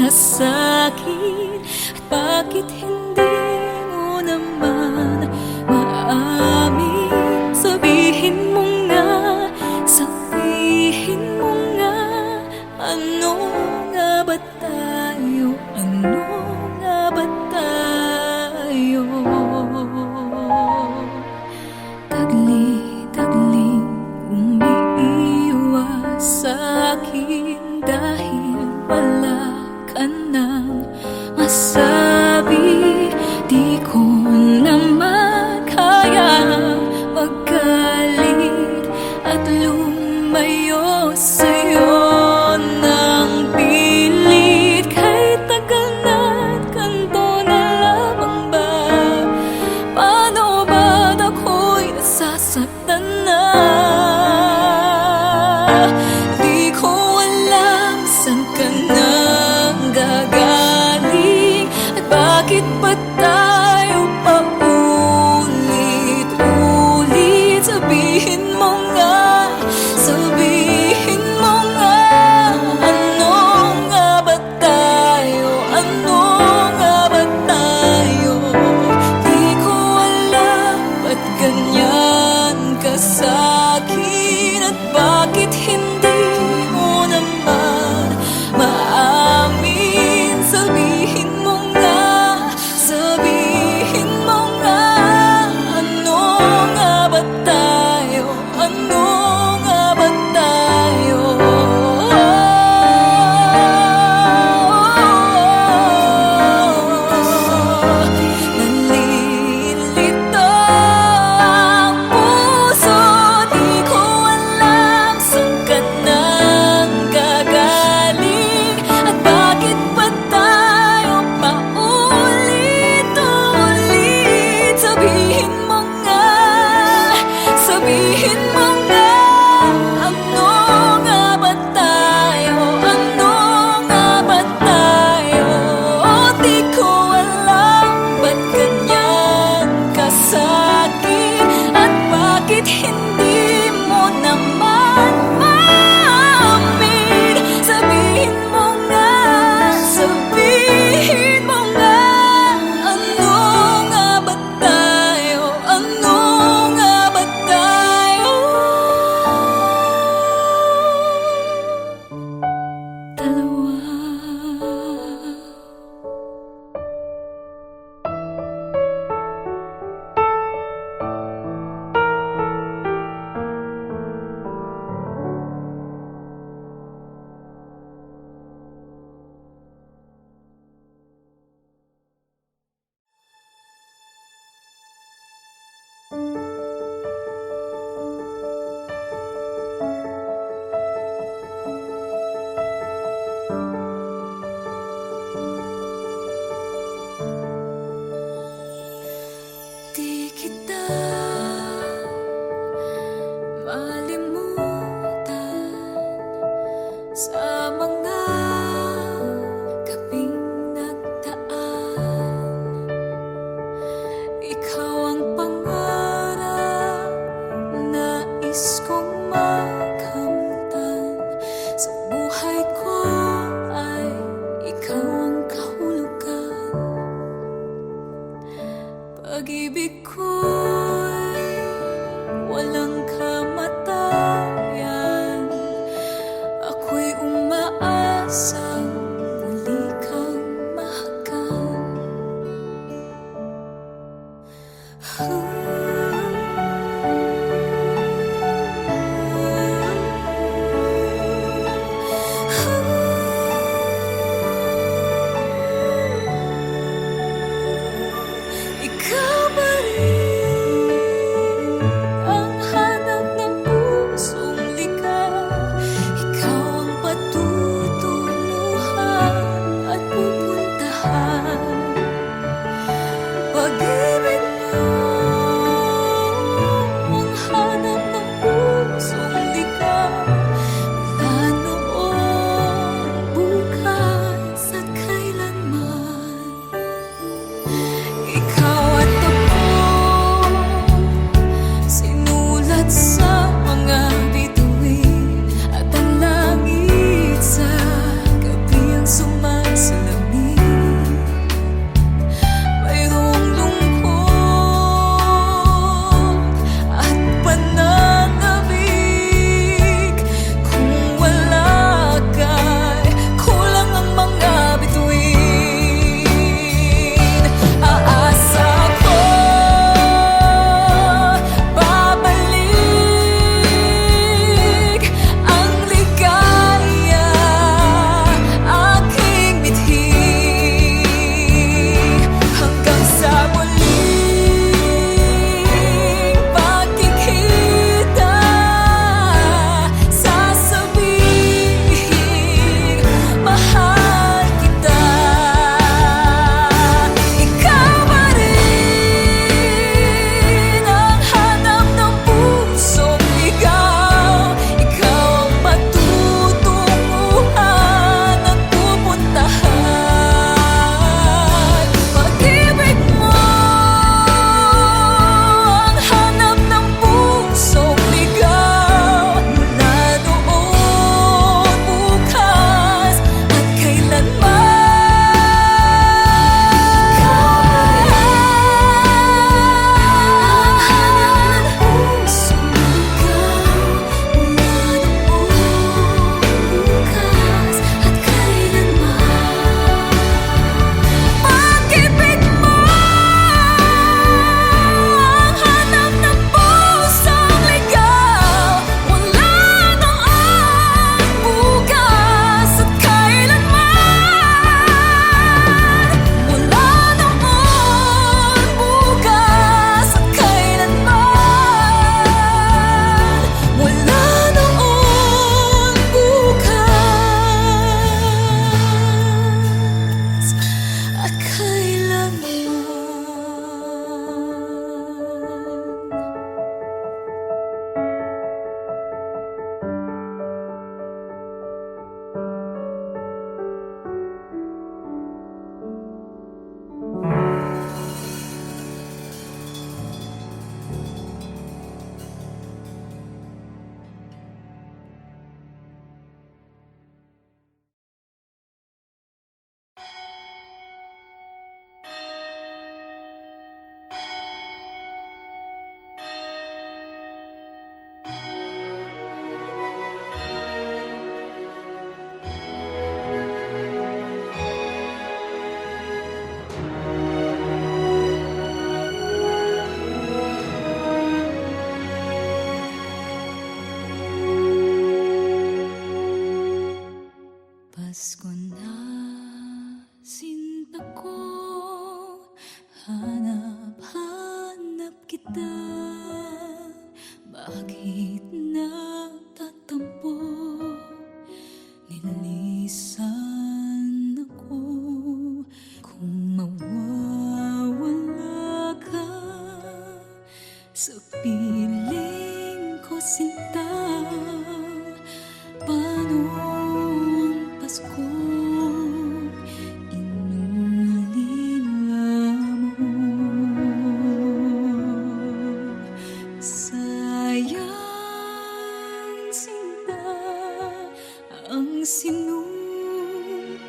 ka sa'kin? At bakit hindi mo naman maamin? Sabihin mo nga, sabihin mo nga, ano nga ba tayo? Ano nga ba tayo? Tagli-tagling umiiwas sa'kin dahil wala ka nang masabi. Di ko naman kaya magalit at lumayo sa'yo ng pilit. Kahit tagal na't ganito na lamang ba? Paano ba't ako'y nasasaktan na? Di ko alam saan ka na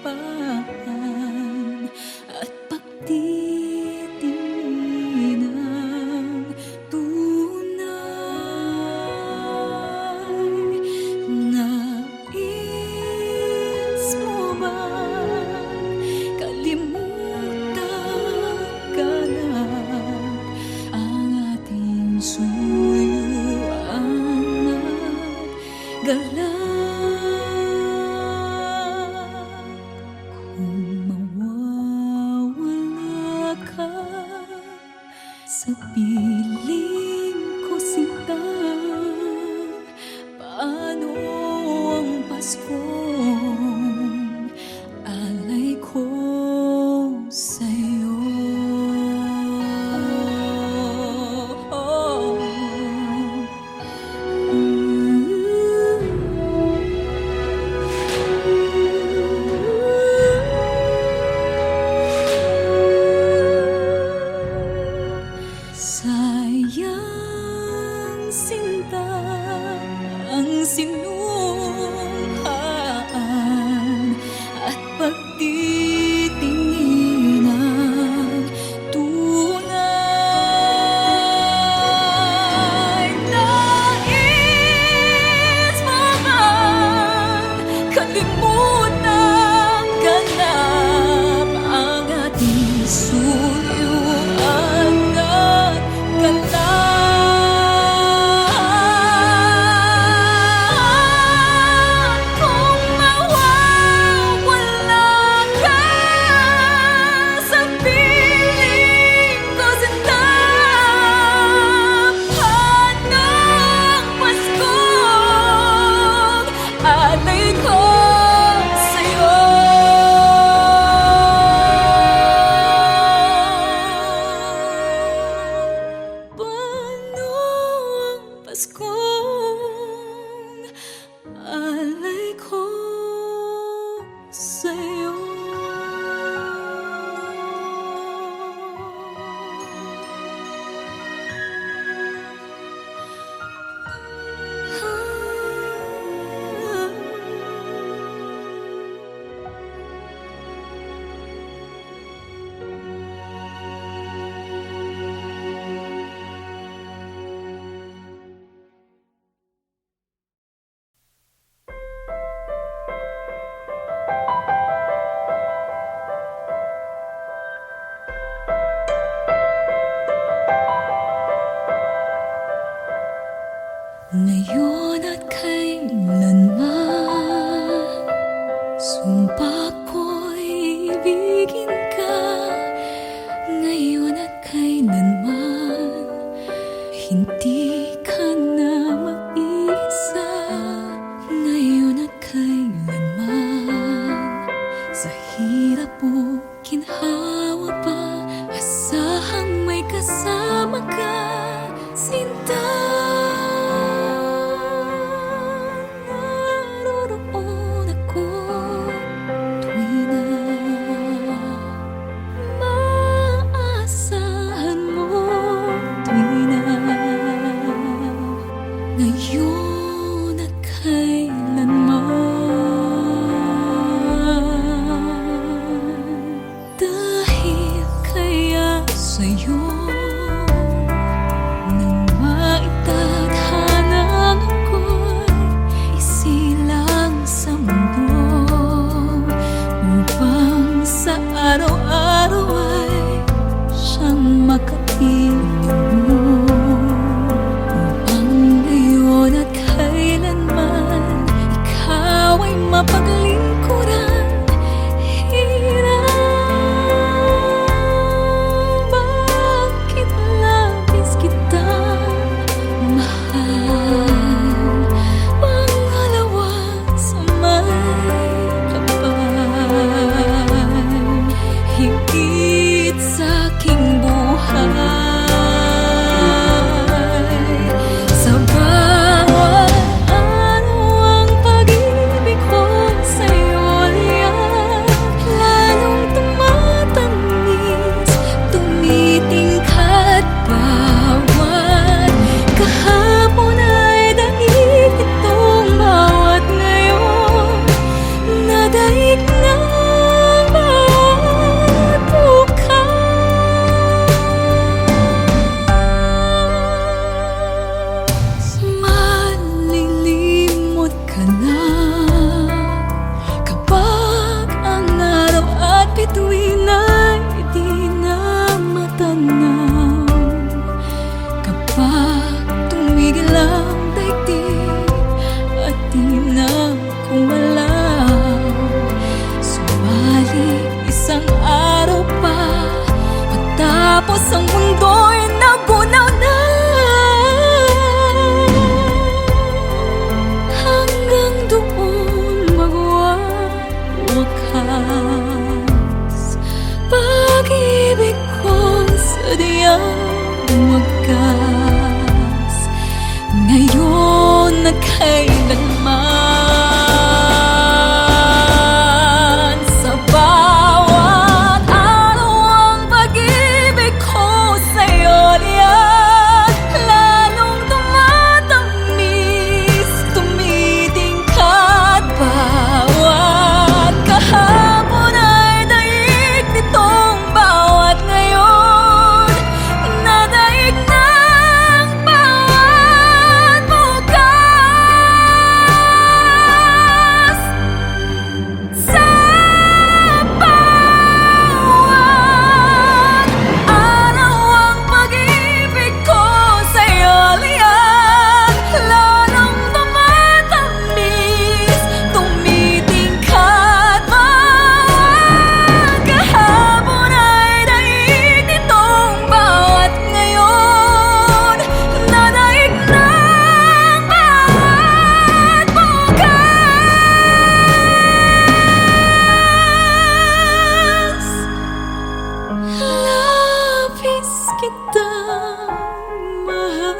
harapan at pagtitingin ng tunay. Nais mo bang kalimutan ka na ang ating suyuan at galak? Kung mawawala ka sa piling ko, sinta, paano ang Paskong alay ko sa'yo? Sayang sinta ang sinumhaan at pagtitingin ng tunay. Nais mo bang kalimutan ganap ang ating suyuan at galak? Kung mawawala ka sa piling ko, sinta, paano ang Paskong alay ko sa'yo? Paano ang Paskong alay ko sa'yo? Ngayon at kailanman, sumpa ko'y ibigin ka. Ngayon at kailanman, hindi ka na mag-isa. Ngayon at kailanman, sa hirap o ginhawa pa, asahang may kasama ka, sinta. Naroroon ako tuwing na maasahan mo, tuwing na ngayon at kailanman. Dahil kaya sa'yo nang maitadhana ako'y isilang sa mundo, upang sa araw-araw ay siyang makapiling mo, upang ngayon at kailanman ikaw ay mapaglingkuran. Hirap, bakit labis kitang mahal, pangalawa sa may kapal, higit sa aking buhay. Sa bawat araw ang pag-ibig ko sa'yo Tapos ang mundo'y nagunaw na. Hanggang doon magwawakas pag-ibig kong sadyang wagas. Ngayon na kailanman, sa bawat araw ang pag-ibig ko sa'yo liyan. Lalong tumatamis, tumitingkad. Bawat kahapon ay daig nitong bawat ngayon. Nadaig ng bawat bukas. Sa bawat araw ang pag-ibig ko sa'yo liyan. Lalong tumatamis, tumitingkad. Bawat kahapon ay daig nitong bawat ngayon. Nadaig ng bawat bukas. Labis kitang mahal,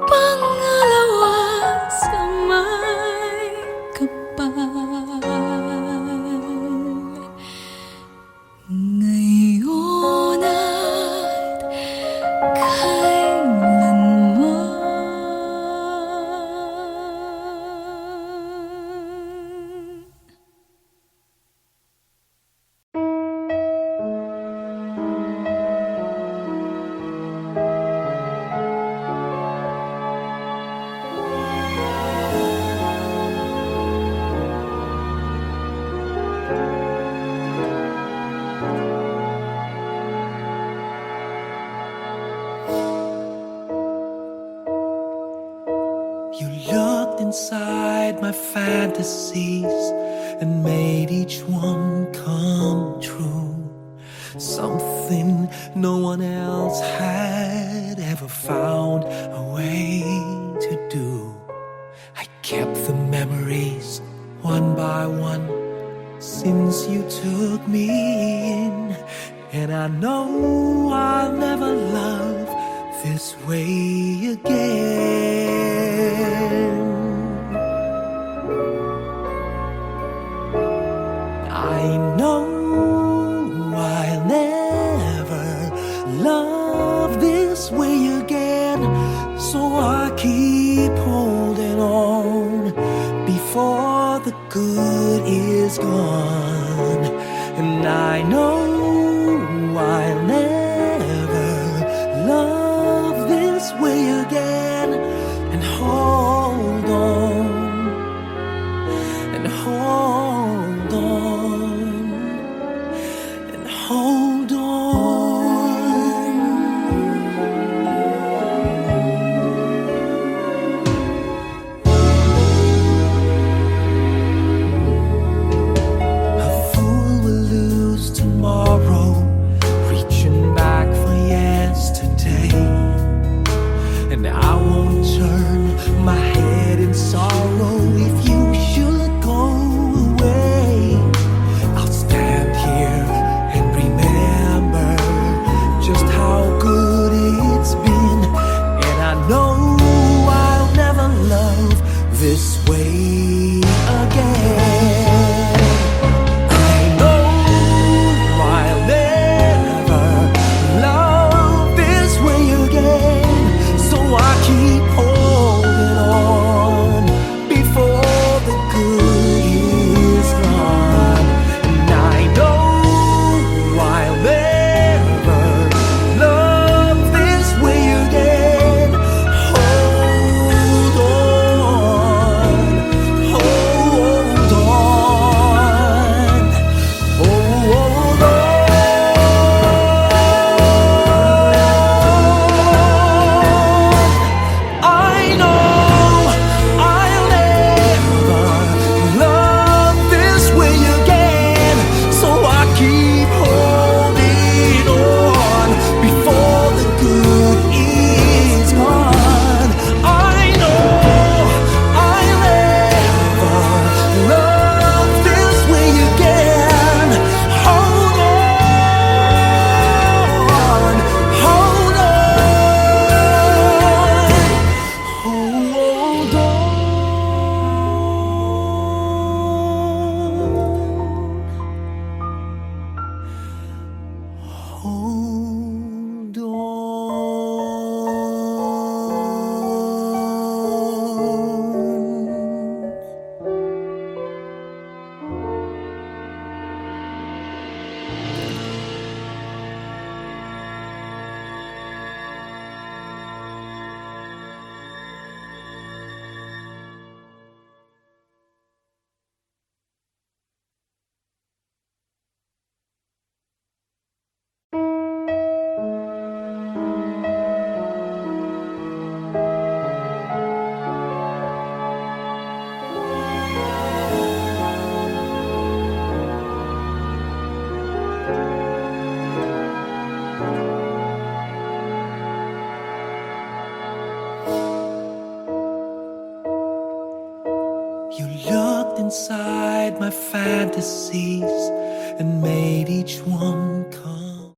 pangalawa sa may kapal. Ngayon at kailanman. You looked inside my fantasies and made each one come true. Something no one else had ever found a way to do. I kept the memories one by one since you took me in, and I know I'll never love this way again. I know I'll never love this way again, so I keep holding on before the good is gone. And I know I'll never love this way again, and hold on, and hold on, and hold on. A fool will lose tomorrow, reaching back for yesterday. And I won't turn my head in sorrow if you should go away. played my fantasies and made each one come.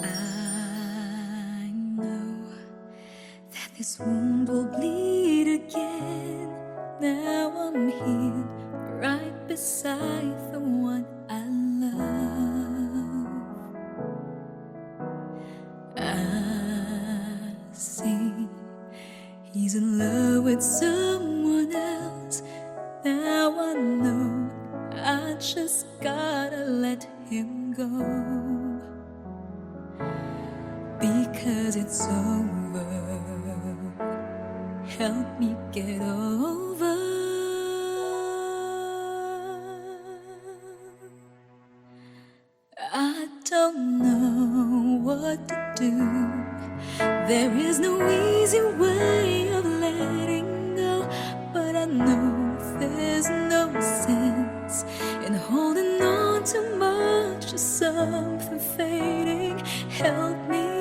I know that this wound will bleed again. Now I'm here, right beside the one I love. I see he's in love with someone else. Now I know I just gotta let him go, because it's over. Help me get over. I don't know what to do. There is no easy way of letting go, but I know there's no sense in holding on too much to something fading. Help me.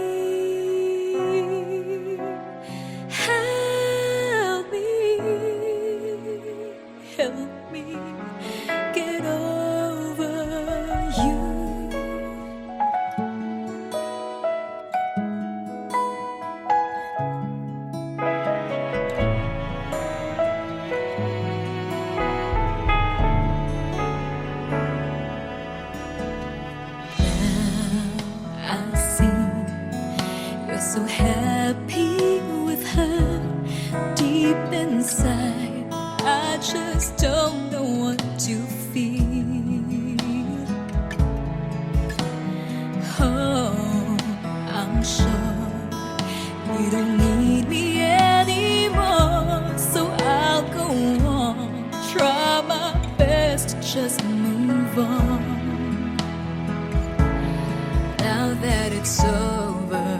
Help me get over you. Now I see you're so happy with her. Deep inside, I just don't know what to feel. Oh, I'm sure you don't need me anymore, so I'll go on, try my best to just move on. Now that it's over,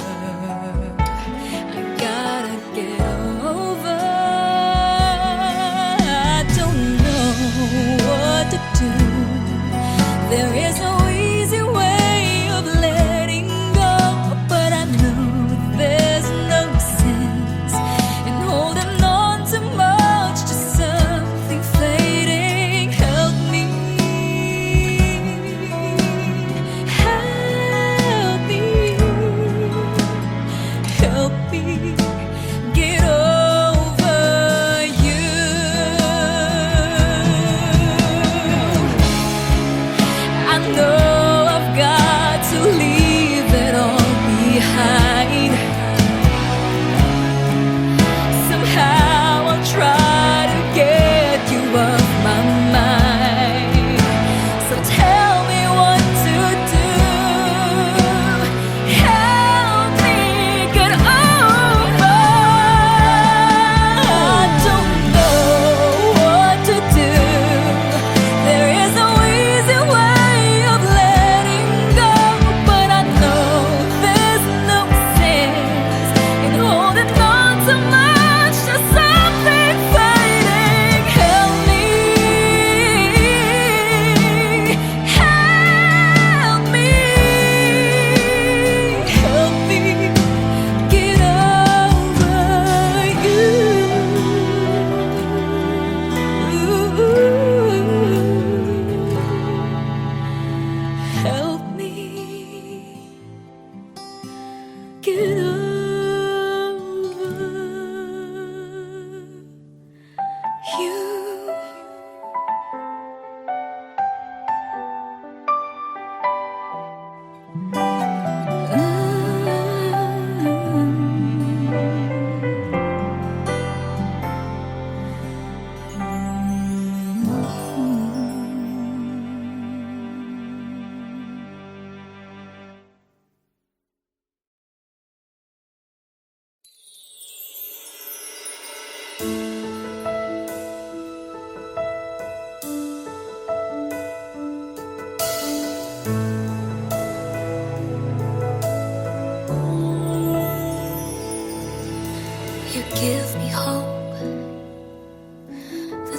I gotta get over. What to do. There is no easy way of letting go, but I know there's no sense in holding on too much to something fading. Help me. Help me. Help me get over you. I know I've got to leave it all behind. Somehow I'll try to get you off my mind. So tell me what to do. Help me get over. I don't know what to do. There is no easy way of letting go, but I know there's no sense in holding on too much to something fading. Help me. Help me. Help me get over you. Help me get over you.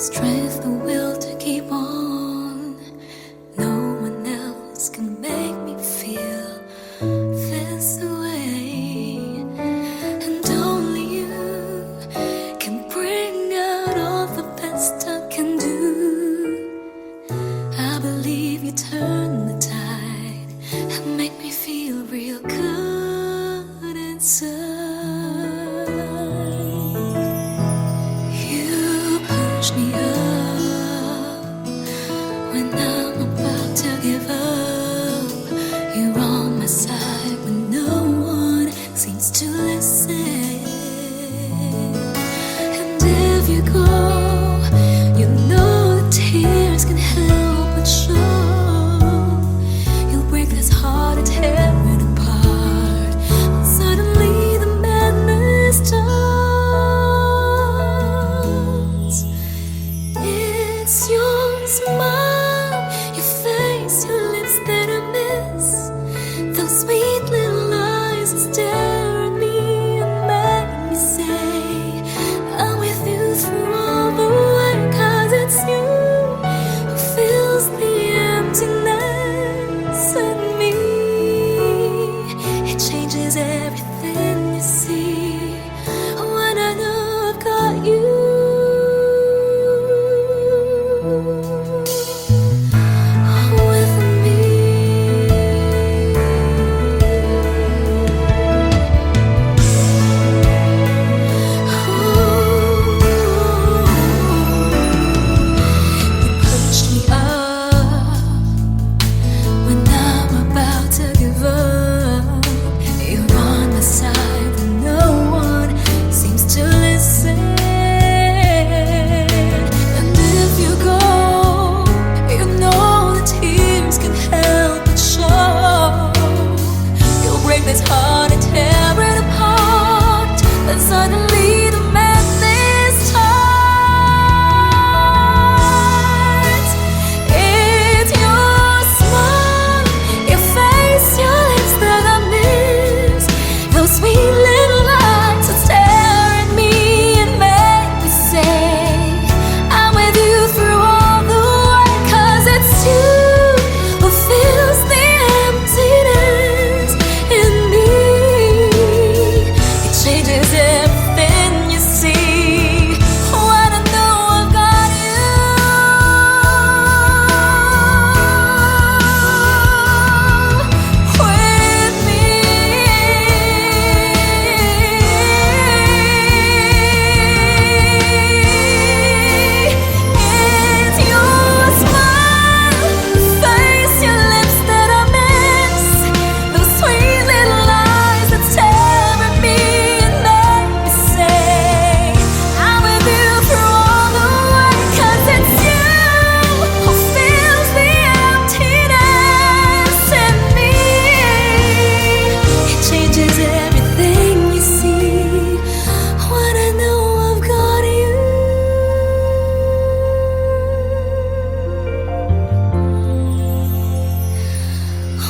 strength, the will to keep on. No one else can make me feel this way, and only you can bring out all the best I can do. I believe you turn the tide and make me feel real good inside. You push me up when I'm about to give up. You're on my side when no one seems to listen. And if you go, you know the tears can help but show. You'll break this heart and tear it apart. And suddenly the madness starts. It's your smile, your face, your lips that I miss. Those sweet little eyes that stare at me and make me say, I'm with you through all the way. 'Cause it's you who fills the emptiness in me. It changes everything you see when I know I've got you. With me. You pushed me up when I'm about to give up. You're on my side when no one seems to listen. And if you go, you know the tears can help but show. You'll break this heart and tear it apart. And suddenly the madness starts. It's your smile, your face, your lips that I miss. Those sweet little eyes that stare at me and make me say, I'm with you through all the way. 'Cause it's you who fills the emptiness in me. It changes everything you see when I know I've got you. With me. It's your smile, your face, your lips that I miss. Those sweet little eyes that stare at me and make me say, I'm with you through all the way. 'Cause it's you who fills the emptiness in me. It changes everything you see when I know I've got you.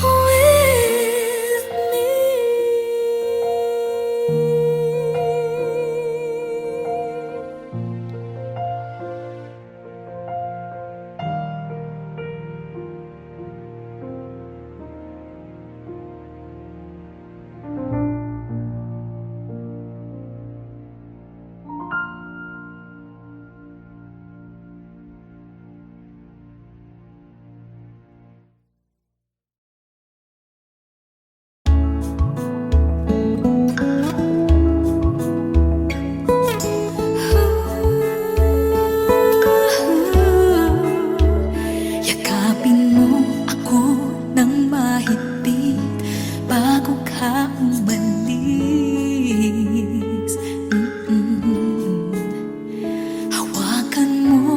With me. Yakapin mo ako ng mahigpit bago ka umalis. Hawakan mo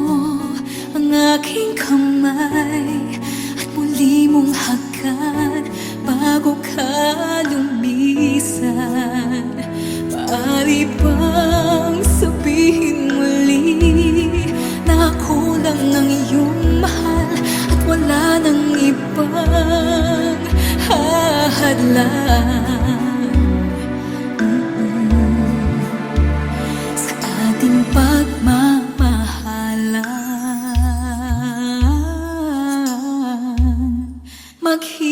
ang aking kamay at muli mong hagan bago ka lumisan. Maaari bang sabihin muli na ako lang ang iyong mahal at wala nang ibang hahadlan? Sa ating pagmamahalan. stuck here.